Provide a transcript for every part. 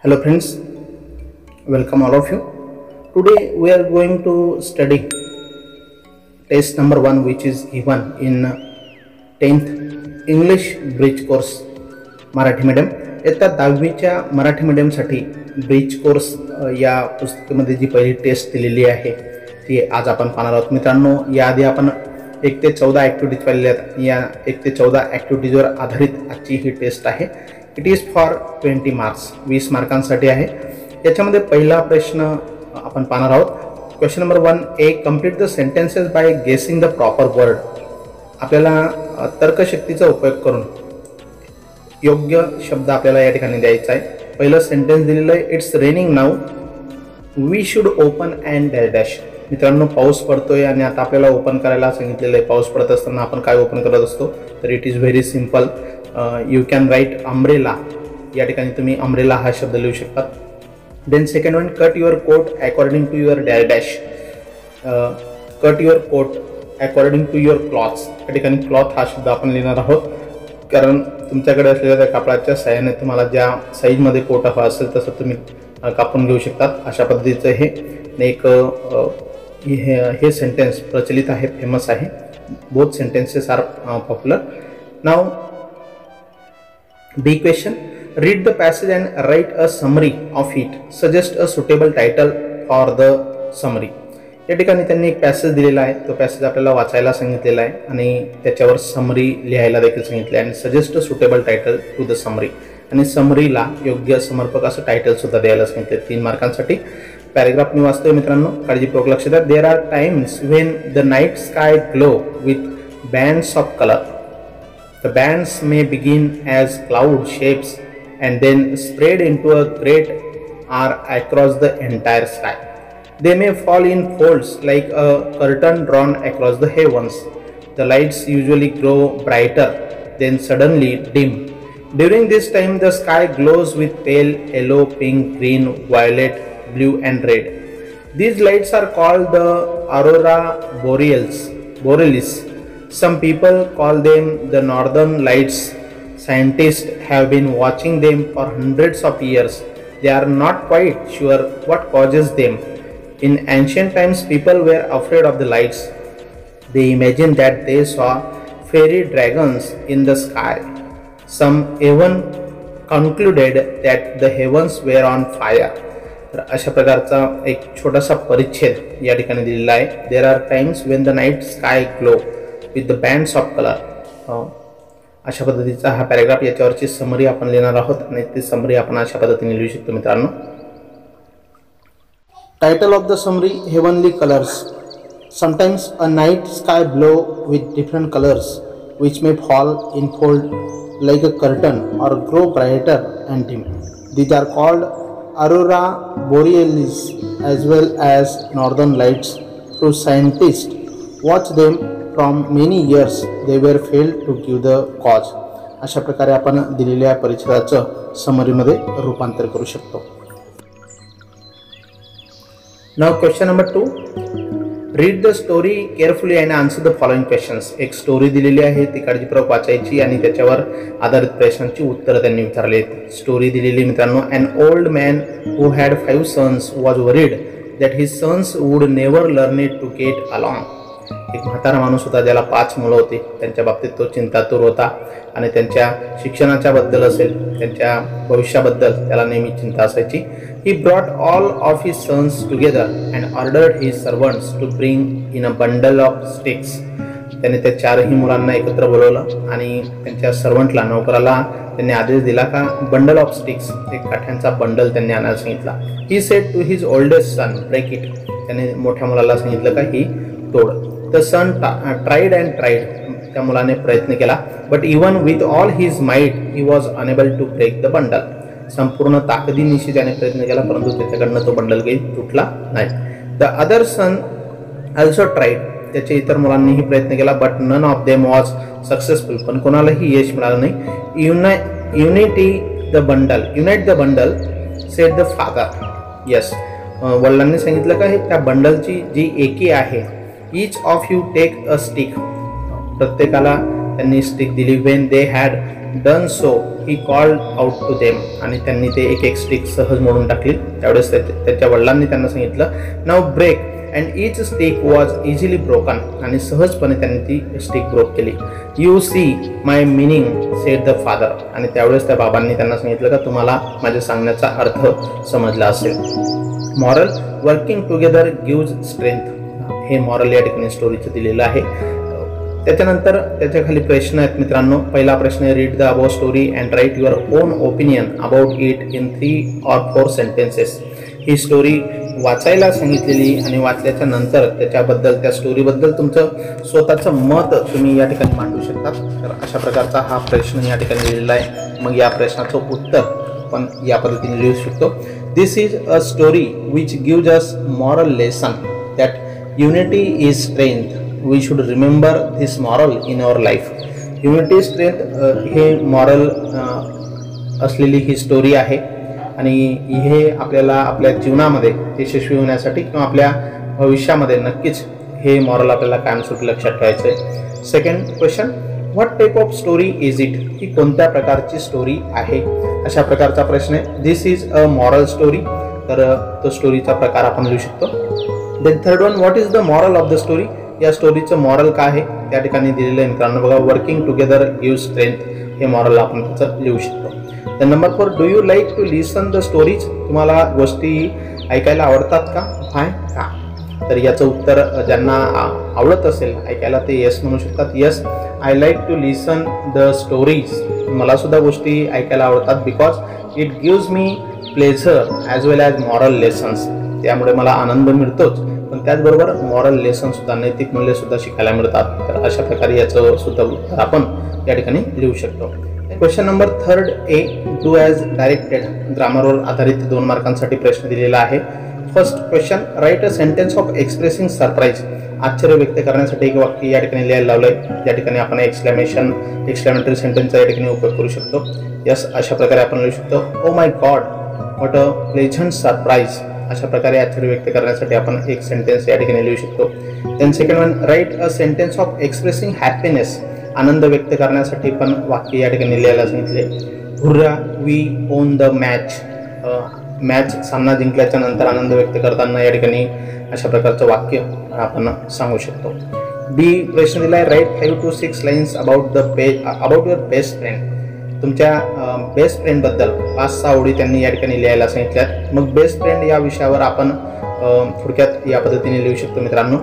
Hello friends, welcome all of you. Today we are going to study test number 1 which is given in 10th English Bridge course Marathi medium. इयत्ता 10वीच्या Marathi मीडियमसाठी bridge course या पुस्तकामध्ये जी पहिली taste दिलेली आहे ती आज आपण पाहणार आहोत. मित्रांनो, याआधी आपण 1 ते 14 ॲक्टिव्हिटीज पाहिलेल्या आहेत. या 1 ते 14 ॲक्टिव्हिटीजवर आधारित आजची ही टेस्ट आहे. इट इज फॉर 20 मार्क्स, 20 मार्कांसाठी आहे. याच्यामध्ये पहिला प्रश्न आपण पाहणार आहोत. Question number 1A, complete the sentences by guessing the proper word. आपल्याला तर्कशक्तीचा उपयोग करून योग्य शब्द आपल्याला या ठिकाणी द्यायचा आहे. पहिलं सेंटेन्स दिलेलं आहे, it's raining now, we should open and dash dash. मित्रांनो, पाऊस पडतोय आणि आता आपल्याला ओपन करायला सांगितलेलं आहे. पाऊस पडत असताना आपण काय ओपन करत असतो? तर it is very simple. You can write umbrella. या ठिकाणी तुम्ही अम्ब्रेला हा शब्द लिहू शकता. Then second one, cut your coat according to your dash dash. Cut your coat according to your clothes. या ठिकाणी क्लॉथ हा शब्द आपण लिहिणार आहोत, कारण तुमच्याकडे असलेल्या त्या कापडाच्या साह्याने तुम्हाला ज्या साईजमध्ये कोट हवा असेल तसं तुम्ही कापून घेऊ शकतात. अशा पद्धतीचं हे एक हे सेंटेन्स प्रचलित आहे, फेमस आहे. Both sentences are popular. Now B question, read the passage and write a summary of it. Suggest a suitable title for the summary. या ठिकाणी त्यांनी एक पॅसेज दिलेला आहे. तो पॅसेज आपल्याला वाचायला सांगितलेला आहे आणि त्याच्यावर समरी लिहायला देखील सांगितले आहे. आणि suggest a suitable title to the summary. आणि समरीला योग्य समर्पक असं टायटल सुद्धा द्यायला सांगितले. 3 मार्कांसाठी. पॅरेग्राफ मी वाचतोय मित्रांनो, काळजीपूर्वक लक्ष द्या. There are times when the night sky glow with bands of colour. The bands may begin as cloud shapes and then spread into a great arc across the entire sky. They may fall in folds like a curtain drawn across the heavens. The lights usually grow brighter, then suddenly dim. During this time, the sky glows with pale yellow, pink, green, violet, blue, and red. These lights are called the aurora borealis. Some people call them the northern lights. Scientists have been watching them for hundreds of years. They are not quite sure what causes them. In ancient times, people were afraid of the lights. They imagined that they saw fairy dragons in the sky. Some even concluded that the heavens were on fire. तर अशा प्रकारचा एक छोटासा परिच्छेद या ठिकाणी दिलेला आहे. There are times when the night sky glow with the bands of colour. अशा पद्धतीचा हा पॅरेग्राफ, याच्यावरची समरी आपण लिहिणार आहोत आणि ती समरी आपण अशा पद्धतीने लिहू शकतो मित्रांनो. Title of the summary, heavenly colours. Sometimes a night sky blow with different colours which may fall in fold like a curtain or grow brighter and dim. These are called aurora borealis as well as northern lights. Through scientists watch them from many years, they were failed to give the cause. अशा प्रकारे आपण दिलेल्या परिच्छेदाचं समरीमध्ये रूपांतर करू शकतो. Now question number 2, read the story carefully and answer the following questions. एक story दिलेली आहे, ती काळजीपूर्वक वाचायची आणि त्याच्यावर आधारित प्रश्नांची उत्तरं त्यांनी विचारली आहेत. स्टोरी दिलेली मित्रांनो, an old man who had 5 sons was worried that his sons would never learn it to get along. एक म्हातारा माणूस होता, ज्याला 5 मुलं होती. त्यांच्या बाबतीत तो चिंतातूर होता आणि त्यांच्या शिक्षणाच्या बद्दल असेल, त्यांच्या भविष्याबद्दल त्याला नेहमी चिंता असायची. He brought all of his sons together and ordered his servants to bring in a bundle of sticks. त्याने त्या 4ही मुलांना एकत्र बोलवलं आणि त्यांच्या सर्वंटला, नोकराला त्यांनी आदेश दिला का बंडल ऑफ स्टिक्स, एक काठ्यांचा बंडल त्यांनी आणायला सांगितला. He said to his oldest son break it. त्याने मोठ्या मुलाला सांगितलं का ही तोड. The son tried and tried. त्या मुलाने प्रयत्न केला, but even with all his might he was unable to break the bundle. संपूर्ण ताकदीनिशी त्याने प्रयत्न केला, परंतु त्याच्याकडनं तो बंडल काही तुटला नाही. The other son also tried. त्याच्या इतर मुलांनीही प्रयत्न केला, but none of them was successful. पण कोणालाही यश मिळालं नाही. Unite the bundle said the father. Yes, वडिलांनी सांगितलं का हे त्या बंडलची जी एकी आहे, each of you take a stick. प्रत्येकाला त्यांनी स्टिक दिली. When they had done so he called out to them, आणि त्यांनी ते एक एक स्टिक सहज मोडून टाकली. त्यावेळेस त्याच्या वडिलांनी त्यांना सांगितलं now break, and each stick was easily broken, आणि सहजपणे त्यांनी ती स्टिक ब्रोक केली. You see my meaning said the father, आणि त्यावेळेस त्या बाबांनी त्यांना सांगितलं का तुम्हाला माझ्या सांगण्याचा अर्थ समजला असेल. Moral, working together gives strength, हे मॉरल या ठिकाणी स्टोरीचं दिलेलं आहे. त्याच्यानंतर त्याच्या खाली प्रश्न आहेत मित्रांनो. पहिला प्रश्न आहे read the about story and write your own opinion about it in 3 or 4 sentences. ही स्टोरी वाचायला सांगितलेली आणि वाचल्याच्या नंतर त्याच्याबद्दल, त्या स्टोरीबद्दल तुमचं स्वतःचं मत तुम्ही या ठिकाणी मांडू शकता. तर अशा प्रकारचा हा प्रश्न या ठिकाणी लिहिलेला आहे. मग या प्रश्नाचं उत्तर आपण या पद्धतीने लिहू शकतो. This is a story which gives us moral lesson that unity is strength. We should remember this moral in our life. Unity strength हे मॉरल असलेली ही स्टोरी आहे, आणि हे आपल्याला आपल्या जीवनामध्ये यशस्वी होण्यासाठी किंवा आपल्या भविष्यामध्ये नक्कीच हे मॉरल आपल्याला कायमस्वरूपी लक्षात ठेवायचं आहे. Second question, what type of story is it. ही कोणत्या प्रकारची स्टोरी आहे, अशा प्रकारचा प्रश्न आहे. This is a moral story, तर तो स्टोरीचा प्रकार आपण लिहू शकतो. Then third one, what is the moral of the story. या स्टोरीचं मॉरल काय आहे त्या ठिकाणी दिलेलं आहे मित्रांनो बघा. वर्किंग टुगेदर गिव्ह स्ट्रेंथ, हे मॉरल आपण त्याचं लिहू शकतो. तर number 4, do you like to listen the stories. तुम्हाला गोष्टी ऐकायला आवडतात का, हाय का. तर याचं उत्तर ज्यांना आवडत असेल ऐकायला ते येस म्हणू शकतात. Yes, I like to listen the stories. मला सुद्धा गोष्टी ऐकायला आवडतात. Because it gives me pleasure as well as moral lessons. त्यामुळे मला आनंद मिळतोच, पण त्याचबरोबर मॉरल लेसन सुद्धा, नैतिक मूल्य सुद्धा शिकायला मिळतात. तर अशा प्रकारे याचं सुद्धा उत्तर आपण या ठिकाणी लिहू शकतो. Question number 3 A, do as directed. ग्रामरवर आधारित 2 मार्कांसाठी प्रश्न दिलेला आहे. First question, write a sentence of expressing surprise. आश्चर्य व्यक्त करण्यासाठी एक वाक्य या ठिकाणी लिहायला लावलंय. या ठिकाणी आपण एक्सक्लेमेटरी सेंटेन्सचा या ठिकाणी उपयोग करू शकतो. यस, अशा प्रकारे आपण लिहू शकतो. Oh my God, what a pleasant surprise. अशा प्रकारे आश्चर्य व्यक्त करण्यासाठी आपण एक सेंटेन्स या ठिकाणी लिहू शकतो. Then second one, write a sentence of expressing happiness. आनंद व्यक्त करण्यासाठी पण वाक्य या ठिकाणी लिहायला सांगितले. Hurrah, we won the match. Match, सामना जिंकल्याच्या नंतर आनंद व्यक्त करताना या ठिकाणी अशा प्रकारचं वाक्य आपण सांगू शकतो. बी प्रश्न दिलाय, write 5 to 6 lines about your best friend. तुमच्या बेस्ट फ्रेंडबद्दल 5-6 ओळी त्यांनी या ठिकाणी लिहायला सांगितल्यात. मग बेस्ट फ्रेंड या विषयावर आपण थोडक्यात या पद्धतीने लिहू शकतो मित्रांनो.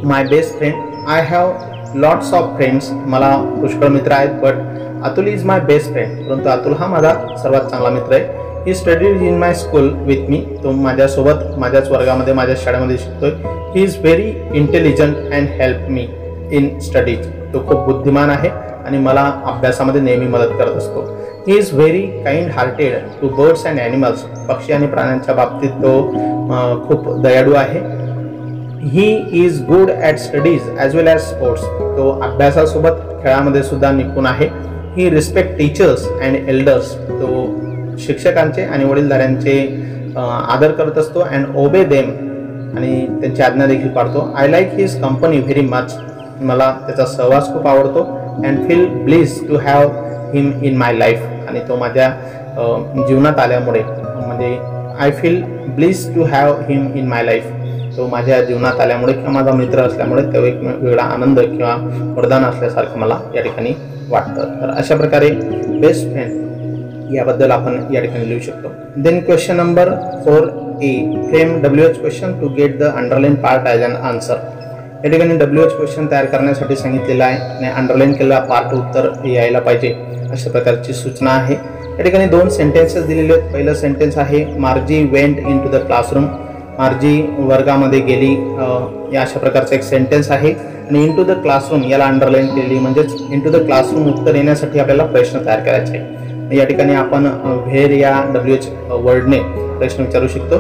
My best friend, I have lots of friends. मला पुष्कळ मित्र आहेत, but Atul is my best friend. परंतु अतुल हा माझा सर्वात चांगला मित्र आहे. He studies in my school with me. तो माझ्यासोबत माझ्याच वर्गामध्ये, माझ्याच शाळेमध्ये शिकतोय. He is very intelligent and help me in studies. तो खूप बुद्धिमान आहे आणि मला अभ्यासामध्ये नेहमी मदत करत असतो. He is very kind hearted to birds and animals. पक्षी आणि प्राण्यांच्या बाबतीत तो खूप दयाळू आहे. He is good at studies as well as sports. तो अभ्यासासोबत खेळामध्ये सुद्धा निपुण आहे. He respect teachers and elders. तो शिक्षकांचे आणि वडीलधाऱ्यांचे आदर करत असतो. अँड ओबे देम, आणि त्यांची आज्ञा देखील पाळतो. I like his company very much. मला त्याचा सहवास खूप आवडतो. And feel bliss to have him in my life. आणि तो माझ्या जीवनात आल्यामुळे, म्हणजे I feel bliss to have him in my life. तो माझ्या जीवनात आल्यामुळे किंवा माझा मित्र असल्यामुळे तो एक वेगळा आनंद किंवा वरदान असल्यासारखं मला या ठिकाणी वाटतं. तर अशा प्रकारे बेस्ट फ्रेंड याबद्दल आपण या ठिकाणी लिहू शकतो. देन क्वेश्चन नंबर 4 ए, frame WH question to get the underline part as an answer. या ठिकाणी WH क्वेश्चन तयार करण्यासाठी सांगितलेलं आहे आणि अंडरलाईन केलेला पार्ट उत्तर यायला पाहिजे अशा प्रकारची सूचना आहे. या ठिकाणी 2 सेंटेन्सेस दिलेले आहेत. पहिलं सेंटेन्स आहे, Margie went in to the classroom. Margie वर्गामध्ये गेली, या अशा प्रकारचा एक सेंटेन्स आहे. आणि इन टू द क्लासरूम याला अंडरलाईन केलेली, म्हणजेच इन टू द क्लासरूम उत्तर येण्यासाठी आपल्याला प्रश्न तयार करायचे आहे. या ठिकाणी आपण व्हेअर या WH वर्डने प्रश्न विचारू शकतो.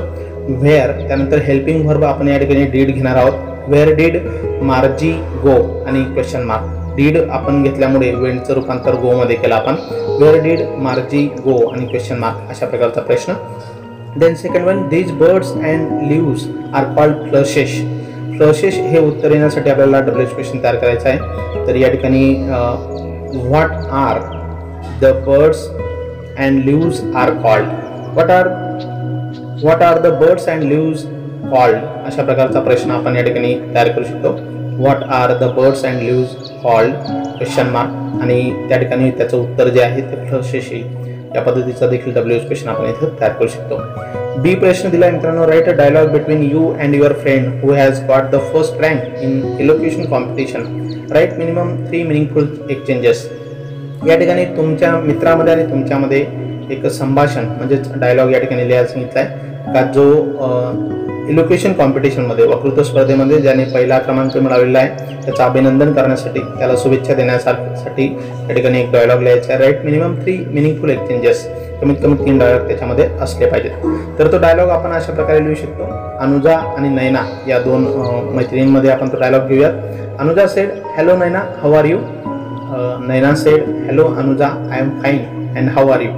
व्हेअर, त्यानंतर हेल्पिंग व्हर्ब आपण या ठिकाणी डीड घेणार आहोत. व्हेअर डीड मार्जी गो आणि क्वेश्चन मार्क. डीड आपण घेतल्यामुळे वेंटचं रूपांतर गो मध्ये केलं आपण. व्हेअर डीड मार्जी गो आणि क्वेश्चन मार्क अशा प्रकारचा प्रश्न. Then second one, these birds and lives are called flushes. Flushes हे उत्तर येण्यासाठी आपल्याला WH क्वेश्चन तयार करायचा आहे. तर या ठिकाणी what are the birds and leaves are called, what are the birds and leaves called, अशा प्रकारचा प्रश्न आपण या ठिकाणी तयार करू शकतो. What are the birds and leaves called question mark, आणि त्या ठिकाणी त्याचं उत्तर जे आहे ते फ्लशेस येईल. या पद्धतीचा देखील WH क्वेश्चन आपण इथे तयार करू शकतो. बी प्रश्न दिला मित्रांनो, write a dialogue between you and your friend who has got the first rank in elocution competition, write minimum 3 meaningful exchanges. या ठिकाणी तुमच्या मित्रामध्ये आणि तुमच्यामध्ये एक संभाषण म्हणजेच डायलॉग या ठिकाणी लिहायला सांगितलं आहे का, जो इलोक्युशन कॉम्पिटिशनमध्ये वक्तृत्व स्पर्धेमध्ये ज्याने पहिला क्रमांक मिळवलेला आहे त्याचं अभिनंदन करण्यासाठी, त्याला शुभेच्छा देण्यासाठी या ठिकाणी एक डायलॉग लिहायचा आहे. राईट मिनिमम 3 मिनिंगफुल एक्सचेंजेस, कमीत कमी 3 डायलॉग त्याच्यामध्ये असले पाहिजेत. तर तो डायलॉग आपण अशा प्रकारे लिहू शकतो. अनुजा आणि नैना या 2 मैत्रिणींमध्ये आपण तो डायलॉग घेऊयात. Anuja sed, hello Naina, how are you. Naina sed, hello Anuja, I am fine and how are you.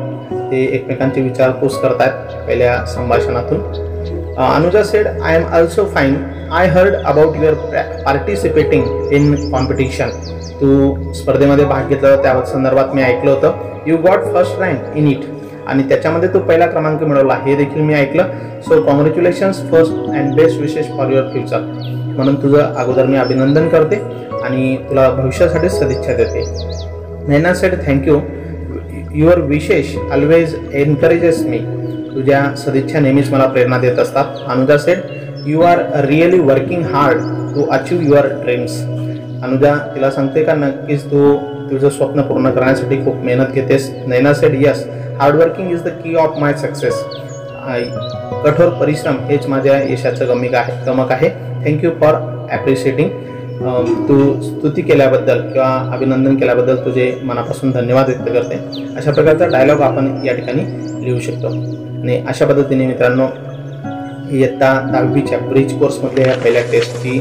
ते एकमेकांची विचारपूस करतात पहिल्या संभाषणातून. Anuja said, I am also fine. I heard about your participating in competition. तू स्पर्धेमध्ये भाग घेतला त्या संदर्भात मी ऐकलं होतं. You got first rank in it. आणि त्याच्यामध्ये तू पहिला क्रमांक मिळवला हे देखील मी ऐकलं. So congratulations first and best wishes for your future. म्हणून तुझं अगोदर मी अभिनंदन करते आणि तुला भविष्यासाठी सदिच्छा देते. Naina said, thank you. Your wishes always encourages me. तुझ्या सदिच्छा नेहमीच मला प्रेरणा देत असतात. Anuja said, you are really working hard to achieve your dreams. Anuja तिला सांगते का नक्कीच तू तुझं स्वप्न पूर्ण करण्यासाठी खूप मेहनत घेतेस. Naina said, yes, hard working is the key of my success. कठोर परिश्रम हेच माझ्या यशाचं गमक आहे. Thank you for ॲप्रिशिएटिंग. तू स्तुती केल्याबद्दल किंवा अभिनंदन केल्याबद्दल तुझे मनापासून धन्यवाद व्यक्त करते. अशा प्रकारचा डायलॉग आपण या ठिकाणी लिहू शकतो. आणि अशा पद्धतीने मित्रांनो इयत्ता 10वीच्या ब्रिज कोर्समधल्या या पहिल्या टेस्टची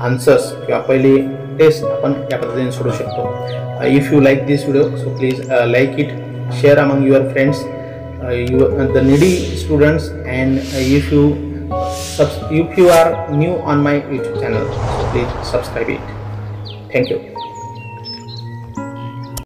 आन्सर्स किंवा पहिली टेस्ट आपण या पद्धतीने सोडू शकतो. If you like this video so please like it, share among your friends, the needy students, and if you are new on my YouTube channel, please subscribe it. Thank you.